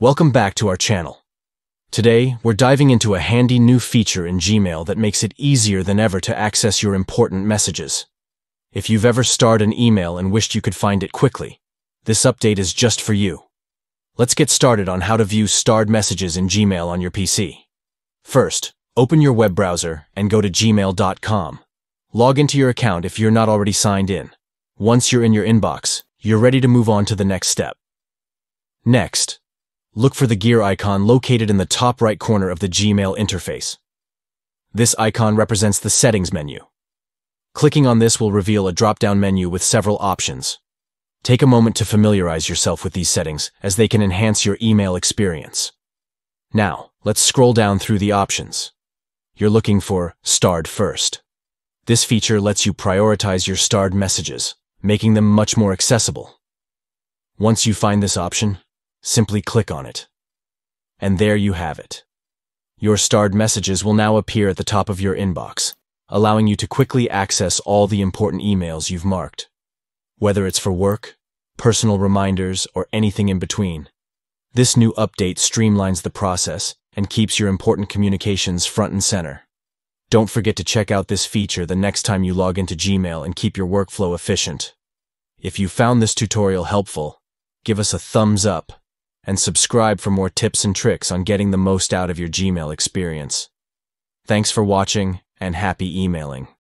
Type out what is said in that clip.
Welcome back to our channel. Today, we're diving into a handy new feature in Gmail that makes it easier than ever to access your important messages. If you've ever starred an email and wished you could find it quickly, this update is just for you. Let's get started on how to view starred messages in Gmail on your PC. First, open your web browser and go to gmail.com. Log into your account if you're not already signed in. Once you're in your inbox, you're ready to move on to the next step. Next, look for the gear icon located in the top right corner of the Gmail interface. This icon represents the Settings menu. Clicking on this will reveal a drop-down menu with several options. Take a moment to familiarize yourself with these settings, as they can enhance your email experience. Now, let's scroll down through the options. You're looking for Starred First. This feature lets you prioritize your starred messages, making them much more accessible. Once you find this option, simply click on it. And there you have it. Your starred messages will now appear at the top of your inbox, allowing you to quickly access all the important emails you've marked. Whether it's for work, personal reminders, or anything in between, this new update streamlines the process and keeps your important communications front and center. Don't forget to check out this feature the next time you log into Gmail and keep your workflow efficient. If you found this tutorial helpful, give us a thumbs up and subscribe for more tips and tricks on getting the most out of your Gmail experience. Thanks for watching and happy emailing.